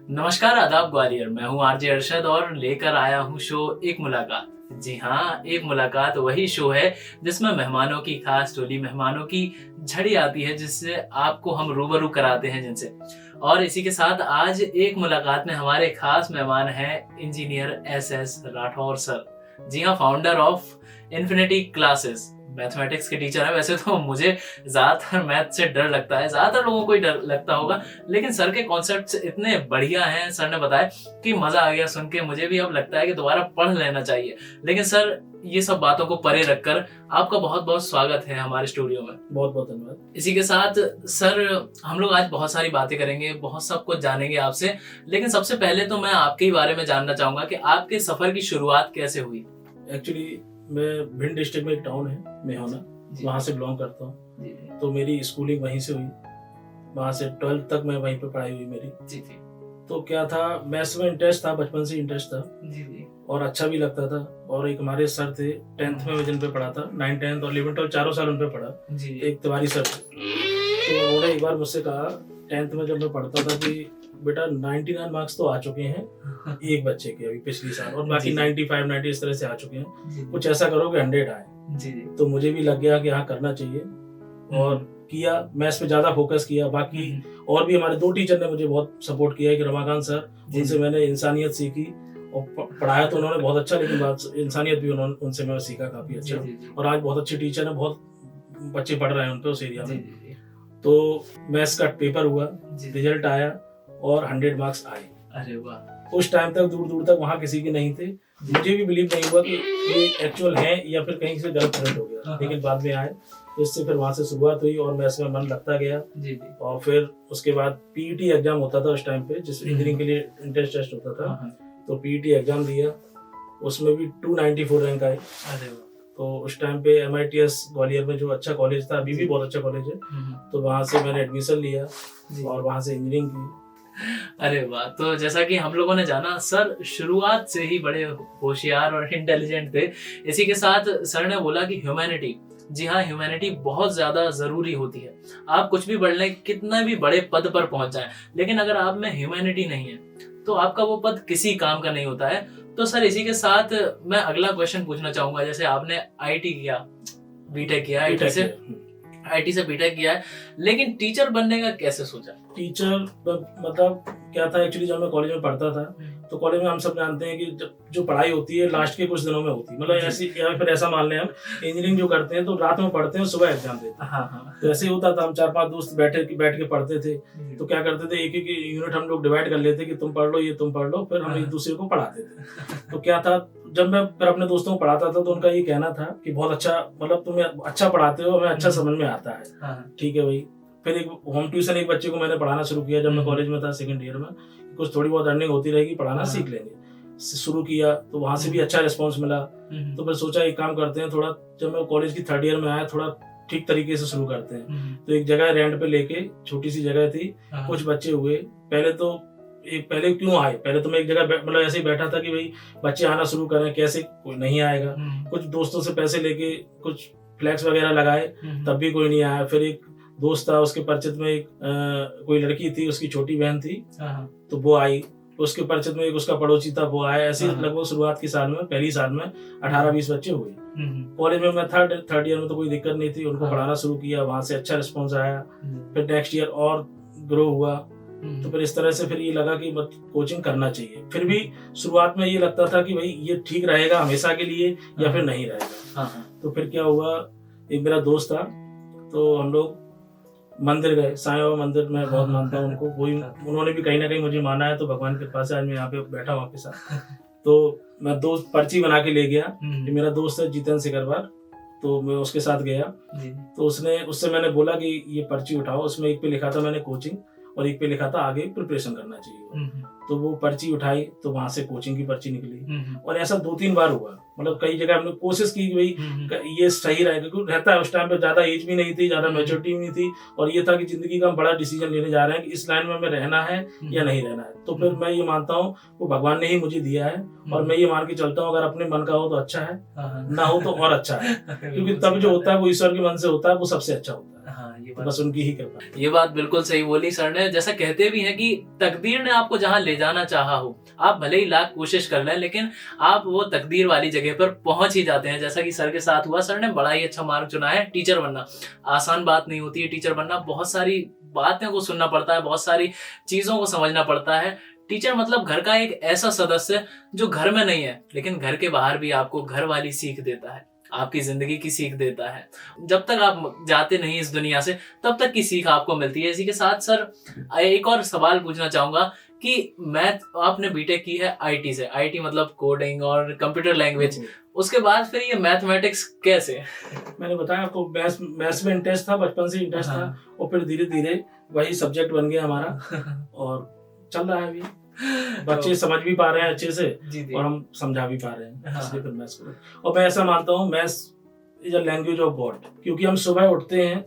नमस्कार, आदाब ग्वालियर। मैं हूँ आरजे अरशद और लेकर आया हूँ शो एक मुलाकात। जी हाँ, एक मुलाकात वही शो है जिसमें मेहमानों की खास टोली, मेहमानों की झड़ी आती है जिससे आपको हम रूबरू कराते हैं जिनसे। और इसी के साथ आज एक मुलाकात में हमारे खास मेहमान हैं इंजीनियर एस राठौर सर। जी हाँ, founder of infinity classes, mathematics के टीचर है। वैसे तो मुझे ज़्यादातर मैथ से डर लगता है, ज़्यादातर लोगों को ही डर लगता होगा, लेकिन सर के कॉन्सेप्ट्स इतने बढ़िया हैं, सर ने बताया कि मज़ा आ गया सुन के। मुझे भी अब लगता है कि दोबारा पढ़ लेना चाहिए। लेकिन सर, ये सब बातों को परे रखकर आपका बहुत बहुत स्वागत है हमारे स्टूडियो में। बहुत बहुत धन्यवाद। इसी के साथ सर, हम लोग आज बहुत सारी बातें करेंगे, बहुत सब कुछ जानेंगे आपसे। लेकिन सबसे पहले तो मैं आपके ही बारे में जानना चाहूँगा कि आपके सफ़र की शुरुआत कैसे हुई? एक्चुअली मैं भिंड डिस्ट्रिक्ट में एक टाउन है मेहौना, वहाँ से बिलोंग करता हूँ। तो मेरी स्कूलिंग वहीं से हुई, वहाँ से 12th तक मैं वहीं पे पढ़ाई हुई मेरी। जी। तो क्या था, मैथ्स में इंटरेस्ट था, बचपन से इंटरेस्ट था जी। और अच्छा भी लगता था। और एक हमारे सर थे 10th में, मैं जिन पे पढ़ा था, 9, 10 और 11, 12 चारों साल उन पे पढ़ा। जी। एक तिवारी सर थे। तो उन्होंने एक बार मुझसे कहा 10th में जब मैं पढ़ता था कि बेटा 99 मार्क्स तो आ चुके हैं एक बच्चे के अभी पिछली साल, और बाकी 95, 90 इस तरह से आ चुके हैं। कुछ ऐसा करो कि 100 आए। जी। तो मुझे भी लग गया कि हाँ करना चाहिए, और किया। मैथ्स पे ज़्यादा फोकस किया। बाकी और भी हमारे 2 टीचर ने मुझे बहुत सपोर्ट किया है कि रमाकांत सर, उनसे मैंने इंसानियत सीखी और पढ़ाया तो उन्होंने बहुत अच्छा, लेकिन बात इंसानियत भी उनसे मैं सीखा काफ़ी अच्छा। और आज बहुत अच्छे टीचर हैं, बहुत बच्चे पढ़ रहे हैं उन पे उस एरिया में। तो मैथ्स का पेपर हुआ, रिजल्ट आया और 100 मार्क्स आए। अरे वाह! उस टाइम तक दूर दूर तक वहाँ किसी के नहीं थे। मुझे भी बिलीव नहीं हुआ कि ये एक्चुअल है या फिर कहीं से गलत रिजल्ट हो गया, लेकिन बाद में आए। इससे फिर वहाँ से शुरुआत हुई और मैथ्स में मन लगता गया। जी। और फिर उसके बाद पीईटी एग्जाम होता था उस टाइम पे, जिस इंजीनियरिंग के लिए इंट्रेंस टेस्ट होता था। तो पीईटी एग्जाम दिया, उसमें भी 294 रैंक आए। अरे वाह! तो उस टाइम पे MITS ग्वालियर में जो अच्छा कॉलेज था, अभी भी बहुत अच्छा कॉलेज है, तो वहाँ से मैंने एडमिशन लिया और वहाँ से इंजीनियरिंग की। अरे वाह! तो जैसा कि हम लोगों ने जाना, सर शुरुआत से ही बड़े होशियार और इंटेलिजेंट थे। इसी के साथ सर ने बोला कि ह्यूमैनिटी, जी हाँ, ह्यूमैनिटी बहुत ज़्यादा ज़रूरी होती है। आप कुछ भी पढ़ लें, कितने भी बड़े पद पर पहुंच जाएं, लेकिन अगर आप में ह्यूमैनिटी नहीं है तो आपका वो पद किसी काम का नहीं होता है। तो सर, इसी के साथ मैं अगला क्वेश्चन पूछना चाहूँगा। जैसे आपने IT किया, बीटेक किया, IT से बीटेक किया है, लेकिन टीचर बनने का कैसे सोचा? टीचर मतलब क्या था, एक्चुअली जब मैं कॉलेज में पढ़ता था तो कॉलेज में हम सब जानते हैं कि जो पढ़ाई होती है लास्ट के कुछ दिनों में होती है। मतलब ऐसी, या फिर ऐसा मान लें हम, इंजीनियरिंग जो करते हैं तो रात में पढ़ते हैं, सुबह एग्जाम देते हैं। तो ऐसे ही होता था, हम 4-5 दोस्त बैठ के पढ़ते थे। तो क्या करते थे, एक एक यूनिट हम लोग डिवाइड कर लेते कि तुम पढ़ लो, ये तुम पढ़ लो, फिर हम एक दूसरे को पढ़ाते थे। तो क्या था, जब मैं फिर अपने दोस्तों को पढ़ाता था तो उनका ये कहना था कि बहुत अच्छा, मतलब तुम्हें अच्छा पढ़ाते हो, हमें अच्छा समझ में आता है। ठीक है भाई। फिर एक होम ट्यूशन एक बच्चे को मैंने पढ़ाना शुरू किया जब मैं कॉलेज में था, 2nd ईयर में। कुछ थोड़ी बहुत अर्निंग होती रहेगी, पढ़ाना सीख लेंगे। शुरू किया तो वहां से भी अच्छा रिस्पॉन्स मिला। तो फिर सोचा एक काम करते हैं, थोड़ा जब मैं कॉलेज की 3rd ईयर में आया, थोड़ा ठीक तरीके से शुरू करते हैं। तो एक जगह रेंट पे लेके, छोटी सी जगह थी, कुछ बच्चे हुए। पहले क्यों आए, पहले तो मैं एक जगह मतलब ऐसे ही बैठा था कि भाई बच्चे आना शुरू करें, कैसे, कोई नहीं आएगा। कुछ दोस्तों से पैसे लेके कुछ फ्लैक्स वगैरह लगाए, तब भी कोई नहीं आया। फिर एक दोस्त था, उसके परिचित में एक कोई लड़की थी, उसकी छोटी बहन थी, तो वो आई। उसके परिचित में एक उसका पड़ोसी था, वो आया। ऐसे लगभग शुरुआत की साल में, पहली साल में 18-20 बच्चे हुए। कॉलेज में मैं 3rd ईयर में तो कोई दिक्कत नहीं थी, उनको पढ़ाना शुरू किया, वहां से अच्छा रिस्पॉन्स आया। फिर नेक्स्ट ईयर और ग्रो हुआ। तो फिर इस तरह से फिर ये लगा कि कोचिंग करना चाहिए। फिर भी शुरुआत में ये लगता था कि भाई ये ठीक रहेगा हमेशा के लिए या फिर नहीं रहेगा। तो फिर क्या हुआ, एक मेरा दोस्त था, तो हम लोग मंदिर गए, साईं बाबा मंदिर में बहुत मानता हूँ उनको, वही उन्होंने भी कहीं ना कहीं मुझे माना है, तो भगवान के पास आज मैं यहाँ पे बैठा हूँ आपके साथ। तो मैं दोस्त पर्ची बना के ले गया, मेरा दोस्त है जितेंद्र सिकरवार, तो मैं उसके साथ गया। तो उससे मैंने बोला कि ये पर्ची उठाओ। उसमें एक पे लिखा था मैंने कोचिंग, और एक पे लिखा था आगे प्रिपरेशन करना चाहिए। तो वो पर्ची उठाई तो वहां से कोचिंग की पर्ची निकली। और ऐसा 2-3 बार हुआ, मतलब कई जगह हमने कोशिश की कि भाई ये सही रहेगा, क्योंकि रहता है उस टाइम पे ज्यादा एज भी नहीं थी, ज्यादा मैच्योरिटी भी नहीं थी, और ये था कि जिंदगी का हम बड़ा डिसीजन लेने जा रहे हैं कि इस लाइन में हमें रहना है या नहीं रहना है। तो फिर मैं ये मानता हूँ वो भगवान ने ही मुझे दिया है, और मैं ये मान के चलता हूँ अगर अपने मन का हो तो अच्छा है, ना हो तो और अच्छा है, क्योंकि तब जो होता है वो ईश्वर के मन से होता है, वो सबसे अच्छा होता है। ये तो बस उनकी ही कृपा। ये बात बिल्कुल सही बोली सर ने। जैसा कहते भी हैं कि तकदीर ने आपको जहां ले जाना चाहा हो, आप भले ही लाख कोशिश कर लें, लेकिन आप वो तकदीर वाली जगह पर पहुंच ही जाते हैं। जैसा कि सर के साथ हुआ, सर ने बड़ा ही अच्छा मार्ग चुना है। टीचर बनना आसान बात नहीं होती है। टीचर बनना बहुत सारी बातें को सुनना पड़ता है, बहुत सारी चीजों को समझना पड़ता है। टीचर मतलब घर का एक ऐसा सदस्य जो घर में नहीं है, लेकिन घर के बाहर भी आपको घर वाली सीख देता है, आपकी जिंदगी की सीख देता है। जब तक आप जाते नहीं इस दुनिया से, तब तक की सीख आपको मिलती है। इसी के साथ सर एक और सवाल पूछना चाहूंगा कि मैथ, आपने बीटेक की है आईटी से, आईटी मतलब कोडिंग और कंप्यूटर लैंग्वेज, उसके बाद फिर ये मैथमेटिक्स कैसे? मैंने बताया आपको, मैथ्स में इंटरेस्ट था, बचपन से इंटरेस्ट था, और फिर धीरे धीरे वही सब्जेक्ट बन गया हमारा और चल रहा है अभी। बच्चे समझ भी पा रहे हैं अच्छे से और हम समझा भी पा रहे हैं, इसलिए फिर मैथ्स को। और मैं ऐसा मानता हूँ maths is a language of God, क्योंकि हम सुबह उठते हैं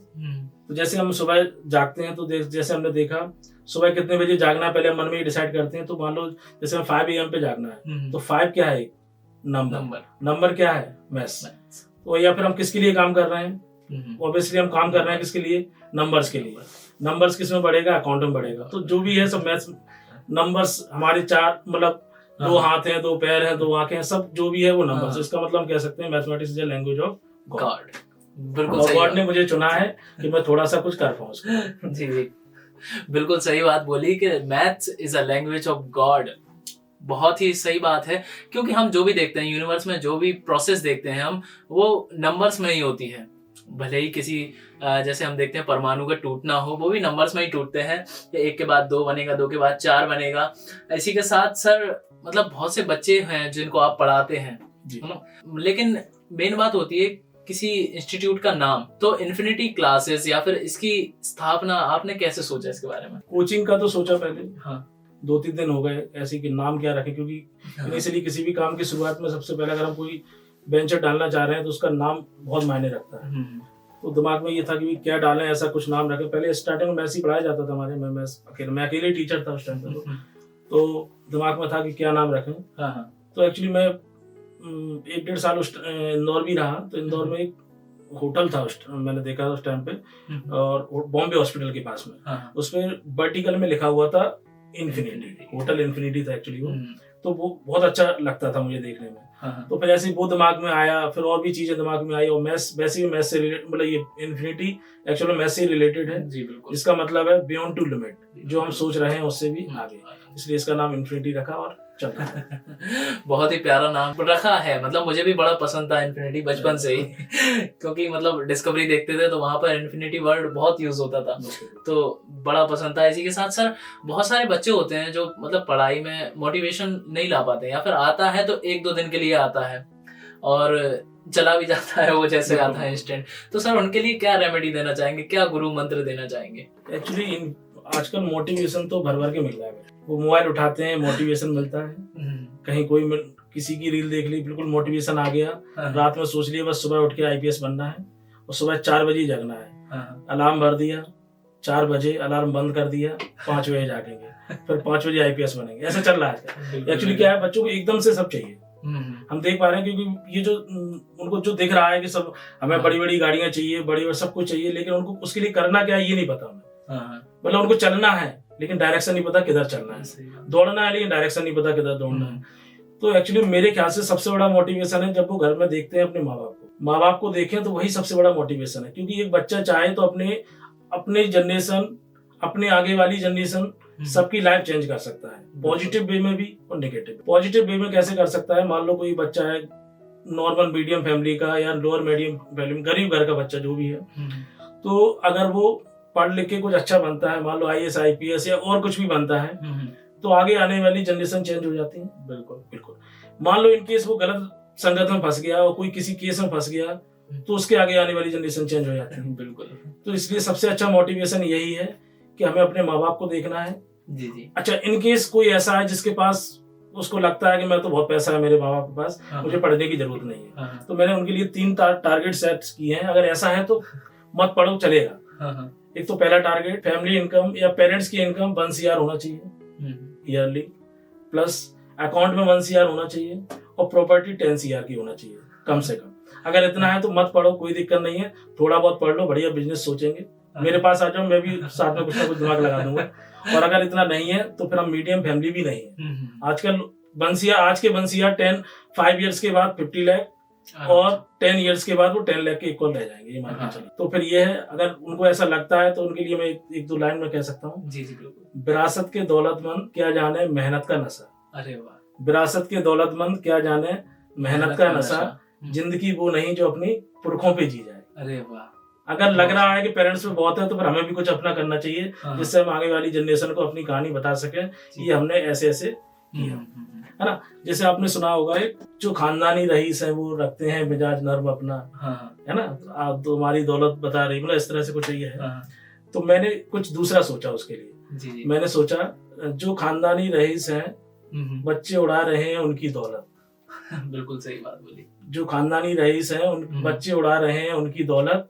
तो जैसे हम सुबह जागते हैं तो जैसे हमने देखा सुबह कितने बजे जागना है, पहले हम मन में ही डिसाइड करते हैं। तो मान लो जैसे हम 5 AM पे जागना है, तो 5 क्या है? नंबर क्या है? मैथ्स। तो या फिर हम किसके लिए काम कर रहे हैं? ऑब्वियसली हम काम कर रहे हैं किसके लिए? नंबर्स के लिए। नंबर्स किस में बढ़ेगा? अकाउंट में बढ़ेगा। तो जो भी है सब मैथ्स, नंबर्स हमारे 4 मतलब 2 हाथ हैं, 2 पैर हैं, 2 आंखें हैं, सब जो भी है वो नंबर्स। इसका मतलब हम कह सकते हैं mathematics is a language of God. बिल्कुल सही। गॉड ने मुझे चुना है कि मैं थोड़ा सा कुछ कर पाऊं उसको। जी जी, बिल्कुल सही बात बोली कि maths is a language of God. बहुत ही सही बात है, क्योंकि हम जो भी देखते हैं यूनिवर्स में, जो भी प्रोसेस देखते हैं हम, वो नंबर्स में ही होती है। भले ही किसी जैसे हम देखते हैं परमाणु का टूटना हो, वो भी नंबर्स में ही टूटते हैं। 1 के बाद 2 बनेगा, 2 के बाद 4 बनेगा। इसी के साथ सर मतलब बहुत से बच्चे हैं जिनको आप पढ़ाते हैं, लेकिन मेन बात होती है किसी इंस्टीट्यूट का नाम। तो इन्फिनिटी क्लासेस या फिर इसकी स्थापना आपने कैसे सोचा इसके बारे में? कोचिंग का तो सोचा पहले, 2-3 दिन हो गए ऐसे कि नाम क्या रखें, क्योंकि इनिशियली किसी भी काम की शुरुआत में सबसे पहले अगर हम कोई वेंचर डालना चाह रहे हैं तो उसका नाम बहुत मायने रखता है। तो दिमाग में ये था कि क्या डालें, ऐसा कुछ नाम रखें। पहले स्टार्टिंग में मैथ्स ही पढ़ाया जाता था हमारे, मैं अकेले टीचर था उस टाइम पे। तो दिमाग में था कि क्या नाम रखें। तो एक्चुअली मैं 1-1.5 साल इंदौर भी रहा। तो इंदौर में एक होटल था मैंने देखा उस टाइम पे, और बॉम्बे हॉस्पिटल के पास में। उसमें वर्टिकल में लिखा हुआ था इन्फिनिटी, होटल इन्फिनिटी था एक्चुअली वो। तो वो बहुत अच्छा लगता था मुझे देखने में। तो फिर ऐसे वो दिमाग में आया, फिर और भी चीजें दिमाग में आई। और मैथ्स वैसे भी मैथ्स से रिलेटेड, मतलब ये इन्फिनिटी एक्चुअली मैथ्स से रिलेटेड है जी। बिल्कुल, इसका मतलब है बियॉन्ड टू लिमिट, जो हम सोच रहे हैं उससे भी आगे, इसलिए इसका नाम इन्फिनिटी रखा और चल रहा है। बहुत ही प्यारा नाम रखा है। मतलब मुझे भी बड़ा पसंद था इन्फिनिटी बचपन से ही, क्योंकि मतलब डिस्कवरी देखते थे तो वहां पर इन्फिनिटी वर्ड बहुत यूज होता था, तो बड़ा पसंद था। इसी के साथ सर बहुत सारे बच्चे होते हैं जो मतलब पढ़ाई में मोटिवेशन नहीं ला पाते, या फिर आता है तो 1-2 दिन के लिए आता है और चला भी जाता है वो जैसे आता है इंस्टेंट। तो सर उनके लिए क्या रेमेडी देना चाहेंगे, क्या गुरु मंत्र देना चाहेंगे? एक्चुअली आजकल मोटिवेशन तो भर भर के मिल रहा है। वो मोबाइल उठाते हैं, मोटिवेशन मिलता है। कहीं कोई किसी की रील देख ली, बिल्कुल मोटिवेशन आ गया। रात में सोच लिया बस सुबह उठ के IPS बनना है, और सुबह 4 बजे जगना है। अलार्म भर दिया, 4 बजे अलार्म बंद कर दिया, 5 बजे जागेंगे, फिर 5 बजे IPS बनेंगे। ऐसा चल रहा है। एक्चुअली क्या है, बच्चों को एकदम से सब चाहिए। हम देख पा रहे हैं, क्योंकि ये जो उनको जो दिख रहा है कि सब हमें बड़ी बड़ी गाड़ियां चाहिए, बड़ी सब कुछ चाहिए, लेकिन उनको उसके लिए करना क्या है ये नहीं पता हमें। मतलब उनको चलना है लेकिन डायरेक्शन नहीं पता किधर चलना है, दौड़ना है लेकिन डायरेक्शन नहीं पता किधर दौड़ना है। तो एक्चुअली मेरे ख्याल से सबसे बड़ा मोटिवेशन है जब वो घर में देखते हैं अपने माँ बाप को देखें, तो वही सबसे बड़ा मोटिवेशन है। क्योंकि एक बच्चा चाहे तो अपने जनरेशन, अपने आगे वाली जनरेशन, सबकी लाइफ चेंज कर सकता है, पॉजिटिव वे में भी और नेगेटिव। पॉजिटिव वे में कैसे कर सकता है? मान लो कोई बच्चा है नॉर्मल मीडियम फैमिली का या लोअर मीडियम फैमिली, गरीब घर का बच्चा जो भी है, तो अगर वो पढ़ लिख के कुछ अच्छा बनता है, मान लो IAS IPS या और कुछ भी बनता है, तो आगे आने वाली जनरेशन चेंज हो जाती है। बिल्कुल। मान लो इन केस वो गलत संगत में फंस गया और कोई किसी केस में फंस गया, तो उसके आगे आने वाली जनरेशन चेंज हो जाती है। बिल्कुल। तो इसलिए सबसे अच्छा मोटिवेशन यही है कि हमें अपने माँ बाप को देखना है। जी। अच्छा, इन केस कोई ऐसा है जिसके पास उसको लगता है कि मैं तो बहुत पैसा है मेरे माँ बाप के पास, मुझे पढ़ने की जरूरत नहीं है, तो मैंने उनके लिए 3 टारगेट सेट किए हैं। अगर ऐसा है तो मत पढ़ो, चलेगा। एक तो पहला टारगेट, फैमिली इनकम या पेरेंट्स की इनकम 1 CR होना चाहिए ईयरली, प्लस अकाउंट में 1 CR होना चाहिए, और प्रॉपर्टी 10 CR की होना चाहिए कम से कम। अगर इतना है तो मत पढ़ो, कोई दिक्कत नहीं है, थोड़ा बहुत पढ़ लो, बढ़िया बिजनेस सोचेंगे मेरे पास आ जाओ, मैं भी साथ में कुछ ना कुछ दिमाग लगा दूंगा। और अगर इतना नहीं है तो फिर हम मीडियम फैमिली भी नहीं है। आजकल बंसिया, आज के बंसिया 5 इयर्स के बाद 50 लाख और 10 इयर्स के बाद वो 10 लाख के इक्वल रह जाएंगे, ये मान के चलिए। तो फिर ये है, अगर उनको ऐसा लगता है तो उनके लिए मैं एक दो लाइन में कह सकता हूँ। जी जी बिल्कुल। विरासत के दौलतमंद क्या जाने मेहनत का नशा। अरे वाह। विरासत के दौलतमंद क्या जाने मेहनत का नशा, जिंदगी वो नहीं जो अपनी पुरखों पे जी जाए। अरे वाह। अगर लग रहा है कि पेरेंट्स में बहुत है तो फिर हमें भी कुछ अपना करना चाहिए, जिससे हम आगे वाली जनरेशन को अपनी कहानी बता सकें, ये हमने ऐसे ऐसे किया, है ना। जैसे आपने सुना होगा, एक जो खानदानी रईस है वो रखते हैं मिजाज नर्म अपना, है ना, आप तो हमारी दौलत बता रही, मतलब इस तरह से कुछ ये है। तो मैंने कुछ दूसरा सोचा उसके लिए। जी। मैंने सोचा जो खानदानी रईस हैं बच्चे उड़ा रहे हैं उनकी दौलत। बिल्कुल सही बात बोली। जो खानदानी रईस हैं उन बच्चे उड़ा रहे हैं उनकी दौलत,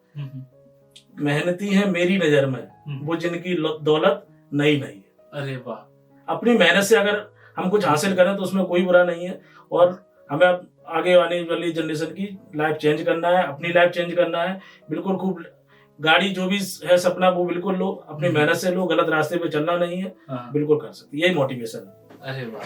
मेहनती है मेरी नजर में वो जिनकी दौलत नई नहीं है। अरे वाह। अपनी मेहनत से अगर हम कुछ हासिल करें तो उसमें कोई बुरा नहीं है, और हमें आगे आने वाली जनरेशन की लाइफ चेंज करना है, अपनी लाइफ चेंज करना है। बिल्कुल खूब गाड़ी जो भी है सपना वो बिल्कुल लो, अपनी मेहनत से लो, गलत रास्ते पे चलना नहीं है, बिल्कुल कर सकते, यही मोटिवेशन है। अरे वाह,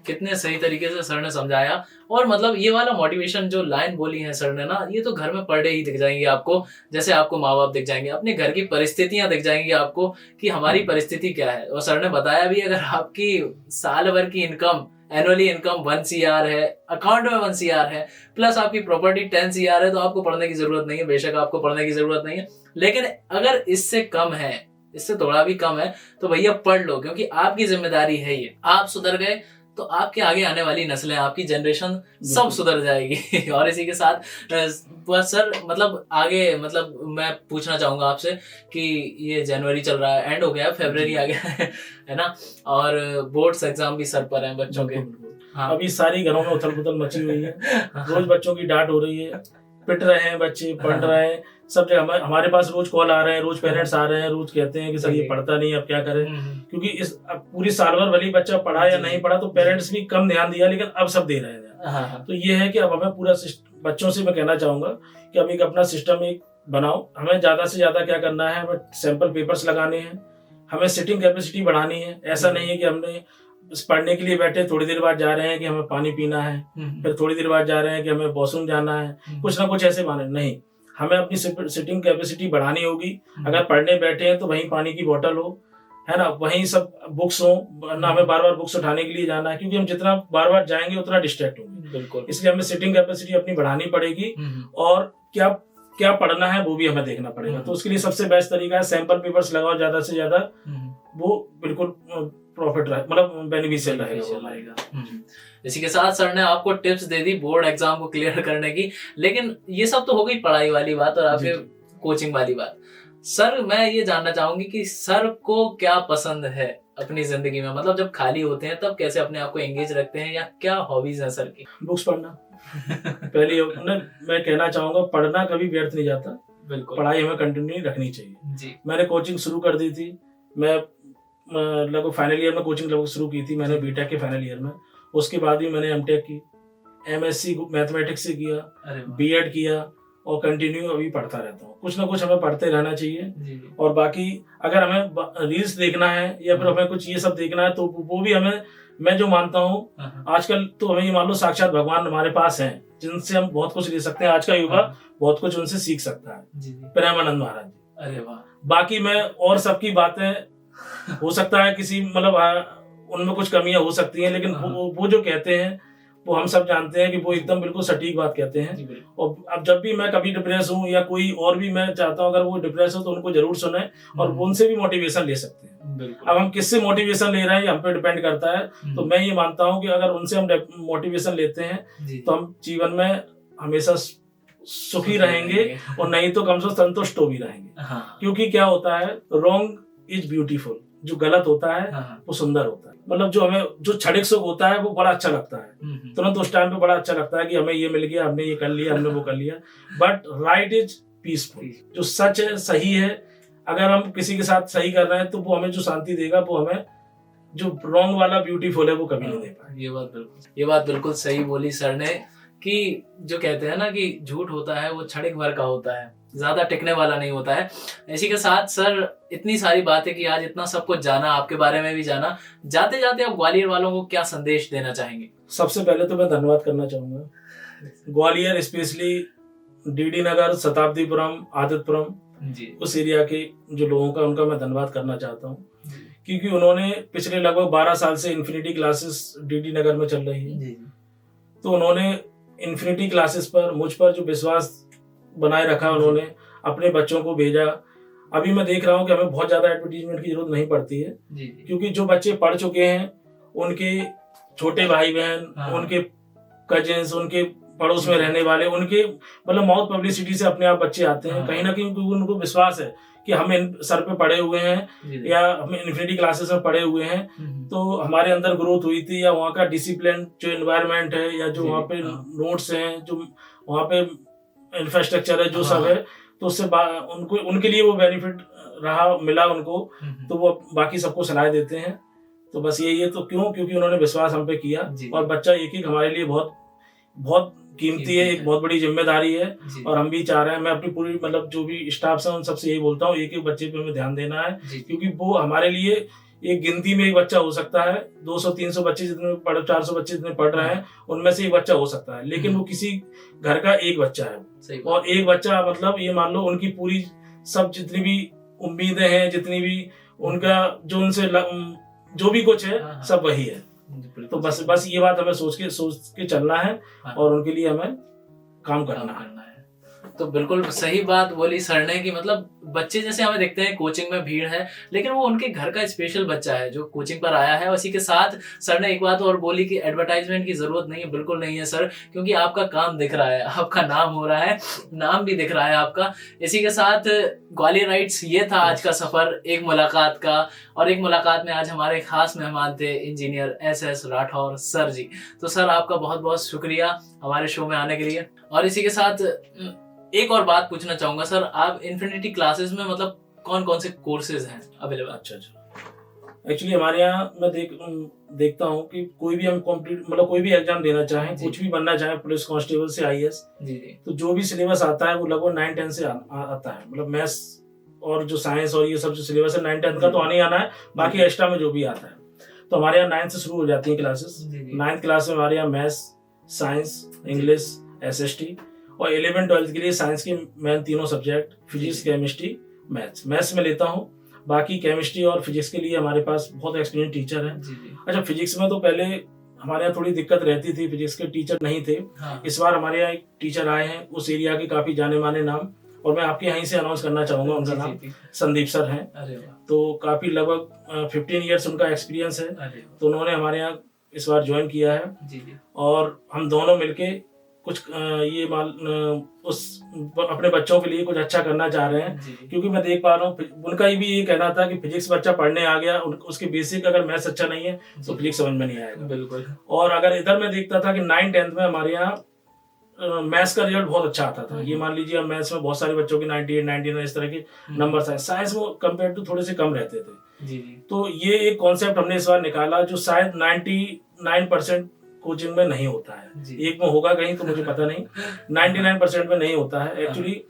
कितने सही तरीके से सर ने समझाया। और मतलब ये वाला मोटिवेशन जो लाइन बोली है सर ने ना, ये तो घर में पर डे ही दिख जाएंगे आपको। जैसे आपको माँ बाप दिख जाएंगे, अपने घर की परिस्थितियां दिख जाएंगी आपको कि हमारी परिस्थिति क्या है। और सर ने बताया भी, अगर आपकी साल भर की इनकम, एनुअली इनकम 1 CR है, अकाउंट में 1 CR है, प्लस आपकी प्रॉपर्टी 10 CR है, तो आपको पढ़ने की जरूरत नहीं है। बेशक आपको पढ़ने की जरूरत नहीं है, लेकिन अगर इससे कम है, इससे थोड़ा भी कम है, तो भैया पढ़ लो, क्योंकि आपकी जिम्मेदारी है ये। आप सुधर गए तो आपके आगे आने वाली नस्लें, आपकी जनरेशन सब सुधर जाएगी। और इसी के साथ बस सर, मतलब आगे, मतलब मैं पूछना चाहूंगा आपसे कि ये जनवरी चल रहा है, एंड हो गया, फरवरी आ गया है ना, और बोर्ड्स एग्जाम भी सर पर हैं बच्चों के। हाँ। अभी सारी घरों में उथल पुथल मची हुई है, रोज बच्चों की डांट हो रही है, पिट रहे हैं बच्चे, पढ़ रहे हैं सब जगह। हमारे पास रोज कॉल आ रहे हैं, रोज पेरेंट्स आ रहे हैं, रोज कहते हैं कि सर ये पढ़ता नहीं, अब क्या करें। क्योंकि इस पूरी साल भर भले बच्चा पढ़ा या नहीं पढ़ा, तो पेरेंट्स भी कम ध्यान दिया, लेकिन अब सब दे रहे हैं। तो ये है कि अब हमें पूरा बच्चों से मैं कहना चाहूंगा कि अब एक अपना सिस्टम एक बनाओ। हमें ज्यादा से ज्यादा क्या करना है, हमें सैंपल पेपर्स लगाने हैं, हमें सिटिंग कैपेसिटी बढ़ानी है। ऐसा नहीं है कि हमने पढ़ने के लिए बैठे, थोड़ी देर बाद जा रहे हैं कि हमें पानी पीना है, फिर थोड़ी देर बाद जा रहे हैं कि हमें वॉशरूम जाना है, कुछ ना कुछ ऐसे माने नहीं। हमें अपनी सिटिंग कैपेसिटी बढ़ानी होगी। अगर पढ़ने बैठे हैं तो वहीं पानी की बोतल हो, है ना, वहीं सब बुक्स हो, ना हमें बार बार बुक्स उठाने के लिए जाना है, क्योंकि हम जितना बार बार जाएंगे उतना डिस्ट्रैक्ट होंगे। बिल्कुल। इसलिए हमें सिटिंग कैपेसिटी अपनी बढ़ानी पड़ेगी, और क्या क्या पढ़ना है वो भी हमें देखना पड़ेगा। तो उसके लिए सबसे बेस्ट तरीका है सैंपल पेपर्स लगाओ ज्यादा से ज्यादा, वो बिल्कुल प्रॉफिट मतलब बेनिफिशियल रहेगा। इसी के साथ सर ने आपको टिप्स दे दी बोर्ड एग्जाम को क्लियर करने की। लेकिन ये सब तो हो गई पढ़ाई वाली बात और आपके कोचिंग वाली बात। सर मैं ये जानना चाहूंगी कि सर को क्या पसंद है अपनी जिंदगी में, मतलब जब खाली होते हैं तब कैसे अपने आप को एंगेज रखते हैं, या क्या हॉबीज हैं सर की? बुक्स पढ़ना पहले मैं कहना चाहूंगा, पढ़ना कभी व्यर्थ नहीं जाता। बिल्कुल। पढ़ाई हमें कंटिन्यू रखनी चाहिए जी। मैंने कोचिंग शुरू कर दी थी, मैं लगभग फाइनल ईयर में कोचिंग लगभग शुरू की थी मैंने, बीटेक के फाइनल ईयर में। उसके बाद भी मैंने एमटेक की, एमएससी मैथमेटिक्स से किया, बीएड किया, और कंटिन्यू अभी पढ़ता रहता हूँ। कुछ ना कुछ हमें पढ़ते रहना चाहिए। और बाकी अगर हमें रील्स देखना है या फिर हमें कुछ ये सब देखना है, तो वो भी हमें, मैं जो मानता हूँ आजकल तो हमें ये मान लो साक्षात भगवान हमारे पास हैं, जिनसे हम बहुत कुछ ले सकते हैं। आज का युवा बहुत कुछ उनसे सीख सकता है। प्रेमानंद महाराज जी। अरे वाह। बाकी मैं और सबकी बातें, हो सकता है किसी मतलब उनमें कुछ कमियां हो सकती हैं, लेकिन वो जो कहते हैं वो हम सब जानते हैं कि वो एकदम बिल्कुल सटीक बात कहते हैं। और अब जब भी मैं कभी डिप्रेस हूँ या कोई और भी, मैं चाहता हूँ अगर वो डिप्रेस हो तो उनको जरूर सुने और उनसे भी मोटिवेशन ले सकते हैं। अब हम किससे मोटिवेशन ले रहे हैं ये हम पे डिपेंड करता है। तो मैं ये मानता हूँ कि अगर उनसे हम मोटिवेशन लेते हैं तो हम जीवन में हमेशा सुखी रहेंगे, और नहीं तो कम से कम संतुष्ट हो भी रहेंगे। क्योंकि क्या होता है, रॉन्ग इज ब्यूटीफुल, जो गलत होता है वो सुंदर होता है। मतलब जो हमें जो क्षणिक सुख होता है वो बड़ा अच्छा लगता है, तुरंत उस टाइम पे बड़ा अच्छा लगता है कि हमें ये मिल गया, हमने ये कर लिया, हमने वो कर लिया। बट राइट इज पीसफुल, जो सच है, सही है, अगर हम किसी के साथ सही कर रहे हैं तो वो हमें जो शांति देगा, वो हमें जो रॉन्ग वाला ब्यूटीफुल है वो कभी नहीं दे पाएगा। ये बात बिल्कुल सही बोली सर ने, कि जो कहते हैं ना कि झूठ होता है वो क्षणिक भर का होता है, ज्यादा टिकने वाला नहीं होता है। इसी के साथ सर इतनी सारी बातें की, आज इतना सब कुछ जाना, आपके बारे में भी जाना, जाते जाते आप ग्वालियर वालों को क्या संदेश देना चाहेंगे? सबसे पहले तो मैं धन्यवाद करना चाहूँगा ग्वालियर, स्पेशली डीडी नगर, शताब्दीपुरम, आदितपुरम, जी उस एरिया के जो लोगों का, उनका मैं धन्यवाद करना चाहता हूँ, क्योंकि उन्होंने पिछले लगभग 12 साल से इन्फिनिटी क्लासेस डीडी नगर में चल रही है, जी तो उन्होंने इन्फिनिटी क्लासेस पर मुझ पर जो विश्वास बनाए रखा, उन्होंने अपने बच्चों को भेजा। अभी मैं देख रहा हूँ कि हमें बहुत ज़्यादा एडवर्टीजमेंट की जरूरत नहीं पड़ती है, जी क्योंकि जो बच्चे पढ़ चुके हैं, उनके छोटे भाई बहन, हाँ। उनके कजिन्स, उनके पड़ोस में रहने वाले, उनके मतलब माउथ पब्लिसिटी से अपने आप बच्चे आते हैं। हाँ। कहीं ना कहीं उनको विश्वास है कि हम सर पे पढ़े हुए हैं जी या हम इन्फिनिटी क्लासेस में पढ़े हुए हैं, तो हमारे अंदर ग्रोथ हुई थी, या वहाँ का डिसिप्लिन जो एनवायरनमेंट है, या जो जी, वहाँ पे हाँ। नोट्स हैं, जो वहाँ पे इंफ्रास्ट्रक्चर है, जो हाँ। सब है, तो उससे उनको, उनके लिए वो बेनिफिट रहा, मिला उनको, तो वो बाकी सबको सलाह देते हैं। तो बस यही है। तो क्यों? क्योंकि उन्होंने विश्वास हम पे किया, जी। और बच्चा एक एक हमारे लिए बहुत बहुत कीमती है, एक बहुत बड़ी जिम्मेदारी है, जी और हम भी चाह रहे हैं, मैं अपनी पूरी मतलब जो भी स्टाफ है उन सबसे यही बोलता हूँ, एक एक बच्चे पे हमें ध्यान देना है, जी क्योंकि वो हमारे लिए एक गिनती में एक बच्चा हो सकता है। 200-300 बच्चे जितने पढ़, 400 बच्चे जितने पढ़ रहे हैं, उनमें से एक बच्चा हो सकता है, लेकिन वो किसी घर का एक बच्चा है, सही और एक बच्चा मतलब ये मान लो उनकी पूरी सब जितनी भी उम्मीदें हैं, जितनी भी उनका जो उनसे जो भी कुछ है, हाँ। सब वही है। तो बस ये बात हमें सोच के चलना है, हाँ। और उनके लिए हमें काम करना है। तो बिल्कुल सही बात बोली सर ने कि मतलब बच्चे जैसे हमें देखते हैं कोचिंग में भीड़ है, लेकिन वो उनके घर का स्पेशल बच्चा है जो कोचिंग पर आया है। उसी के साथ सर ने एक बात और बोली कि एडवर्टाइजमेंट की जरूरत नहीं है। बिल्कुल नहीं है सर, क्योंकि आपका काम दिख रहा है, आपका नाम हो रहा है, नाम भी दिख रहा है आपका। इसी के साथ ग्वालियर राइट्स ये था आज का सफर, एक मुलाकात का। और एक मुलाकात में आज हमारे खास मेहमान थे इंजीनियर SS राठौर सर जी। तो सर आपका बहुत बहुत शुक्रिया हमारे शो में आने के लिए। और इसी के साथ एक और बात पूछना चाहूंगा सर, आप इन्फिनिटी क्लासेस में मतलब कौन कौन से कोर्सेज हैं अवेलेबल? अच्छा, एक्चुअली हमारे यहाँ मैं देखता हूँ कि कोई भी हम मतलब कोई भी एग्जाम देना चाहें, कुछ भी बनना चाहे, पुलिस कांस्टेबल से IAS, जी तो जो भी सिलेबस आता है वो लगभग 9-10 से आता है। मतलब मैथ्स और जो साइंस और ये सब जो सिलेबस है 9-10 का तो आने ही आना है, बाकी एक्स्ट्रा में जो भी आता है। तो हमारे यहाँ 9 से शुरू हो जाती है क्लासेस। 9th क्लास में हमारे यहाँ मैथ्स, साइंस, इंग्लिश, SST, और 11-12 के लिए साइंस के मेन तीनों सब्जेक्ट, फिजिक्स, केमिस्ट्री, मैथ्स में लेता हूँ। बाकी केमिस्ट्री और फिजिक्स के लिए हमारे पास बहुत एक्सपीरियंस टीचर हैं। अच्छा, फिजिक्स में तो पहले हमारे यहाँ थोड़ी दिक्कत रहती थी, फिजिक्स के टीचर नहीं थे। हाँ। इस बार हमारे यहाँ एक टीचर आए हैं, उस एरिया के काफी जाने माने नाम, और मैं आपके यहीं से अनाउंस करना चाहूंगा, उनका नाम संदीप सर हैं। तो काफी लगभग 15 ईयर्स उनका एक्सपीरियंस है। तो उन्होंने हमारे यहाँ इस बार ज्वाइन किया है, और हम दोनों मिलके कुछ ये उस अपने बच्चों के लिए कुछ अच्छा करना चाह रहे हैं, क्योंकि मैं देख पा रहा हूँ उनका भी ये कहना था कि फिजिक्स बच्चा पढ़ने आ गया, उसके बेसिक अगर मैथ्स अच्छा नहीं है तो फिजिक्स समझ में नहीं आएगा। बिल्कुल। और अगर इधर मैं देखता था कि 9th-10th में हमारे यहाँ मैथ्स का रिजल्ट बहुत अच्छा आता था। ये मान लीजिए अब मैथ्स में बहुत सारे बच्चों के 98, 99 इस तरह के नंबर आए। साइंस में कंपेयर टू थोड़े से कम रहते थे। तो ये एक कॉन्सेप्ट हमने इस बार निकाला जो शायद 99% कोचिंग में नहीं होता है। एक में होगा कहीं तो मुझे पता नहीं, 99% में नहीं होता है। एक्चुअली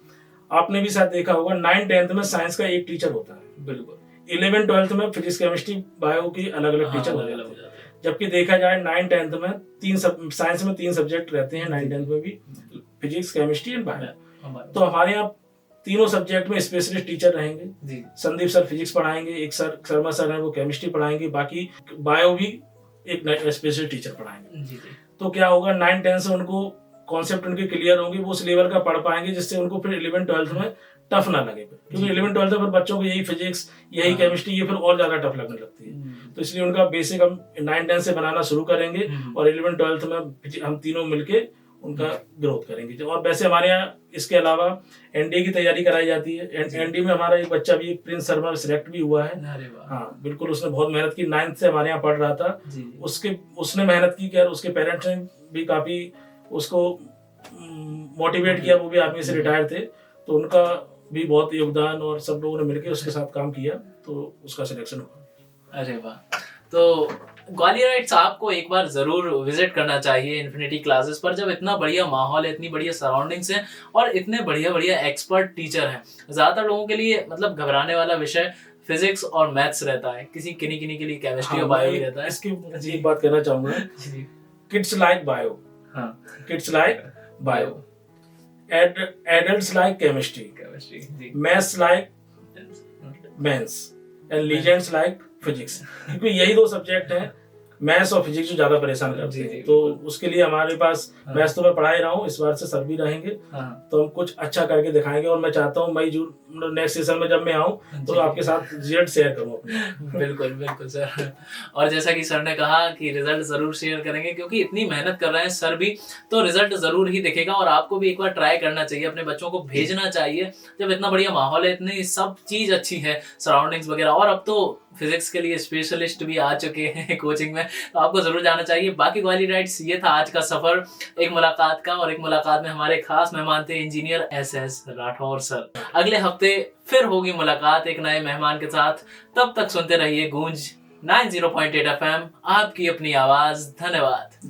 आपने भी शायद देखा होगा 9th-10th में साइंस का एक टीचर होता है। बिल्कुल। 11-12th में फिजिक्स, केमिस्ट्री, बायो की अलग अलग टीचर हो जाते हैं। जबकि देखा जाए 9th-10th में साइंस में 3 सब्जेक्ट रहते हैं, 9th-10th में भी फिजिक्स, केमिस्ट्री एंड बायो। तो हमारे यहाँ तीनों सब्जेक्ट में स्पेशलिस्ट टीचर रहेंगे। संदीप सर फिजिक्स पढ़ाएंगे, एक सर शर्मा सर है वो केमिस्ट्री पढ़ाएंगे, बाकी बायो भी एक स्पेशल टीचर पढ़ाएंगे। तो क्या होगा, 9-10 से उनको कॉन्सेप्ट उनके क्लियर होंगे, वो उस लेवल का पढ़ पाएंगे जिससे उनको फिर 11-12 में टफ ना लगे, क्योंकि 11-12 में बच्चों को यही फिजिक्स, यही केमिस्ट्री, ये फिर और ज्यादा टफ लगने लगती है। तो इसलिए उनका बेसिक हम 9-10 से बनाना शुरू करेंगे, और 11-12 में हम तीनों मिलके उनका ग्रोथ करेंगे। और वैसे हमारे यहाँ इसके अलावा NDA की तैयारी कराई जाती है। NDA में हमारा एक बच्चा भी, प्रिंस शर्मा, सिलेक्ट भी हुआ है। हाँ बिल्कुल, उसने बहुत मेहनत की, 9th से हमारे यहाँ पढ़ रहा था। उसने मेहनत की, क्या उसके पेरेंट्स ने भी काफी उसको मोटिवेट किया। वो भी आर्मी से रिटायर थे, तो उनका भी बहुत योगदान, और सब लोगों ने मिलकर उसके साथ काम किया, तो उसका सिलेक्शन हुआ। अरे वाह। तो ग्वालियराइट्स आपको एक बार जरूर विजिट करना चाहिए इन्फिनिटी क्लासेस पर, जब इतना बढ़िया माहौल है, इतनी बढ़िया सराउंडिंग्स हैं और इतने बढ़िया बढ़िया एक्सपर्ट टीचर हैं। ज्यादातर लोगों के लिए मतलब घबराने वाला विषय फिजिक्स और मैथ्स रहता है, किसी किन्हीं के लिए केमिस्ट्री हाँ, और बायो मैं भी रहता है। इसकी एक बात कहना चाहूंगा, जी किड्स लाइक बायो, हाँ, kids like bio, adults like chemistry, chemistry ji, maths like maths and legends like physics, क्योंकि यही दो सब्जेक्ट हैं मैथ्स और फिजिक्स जो ज्यादा परेशान करते जी, हैं। जी, तो बिल्कुल। उसके लिए हमारे पास हाँ। मैथ्स तो मैं पढ़ा ही रहा हूँ, इस बार से सर भी रहेंगे, हाँ, तो हम कुछ अच्छा करके दिखाएंगे और मैं चाहता हूँ मई जून नेक्स्ट सेशन में जब मैं आऊँ तो जी। आपके साथ रिजल्ट शेयर करूँ अपने। बिल्कुल बिल्कुल सर। और जैसा कि सर ने कहा कि रिजल्ट जरूर शेयर करेंगे, क्योंकि इतनी मेहनत कर रहे हैं सर भी, तो रिजल्ट जरूर ही दिखेगा। और आपको भी एक बार ट्राई करना चाहिए, अपने बच्चों को भेजना चाहिए, जब इतना बढ़िया माहौल है, इतनी सब चीज अच्छी है, सराउंडिंग्स वगैरह, और अब तो फिजिक्स के लिए स्पेशलिस्ट भी आ चुके हैं कोचिंग में, तो आपको जरूर जाना चाहिए। बाकी ग्वालियराइट्स, ये था आज का सफर एक मुलाकात का, और एक मुलाकात में हमारे खास मेहमान थे इंजीनियर SS राठौर सर। अगले हफ्ते फिर होगी मुलाकात एक नए मेहमान के साथ, तब तक सुनते रहिए गूंज 90.8 FM, आपकी अपनी आवाज। धन्यवाद।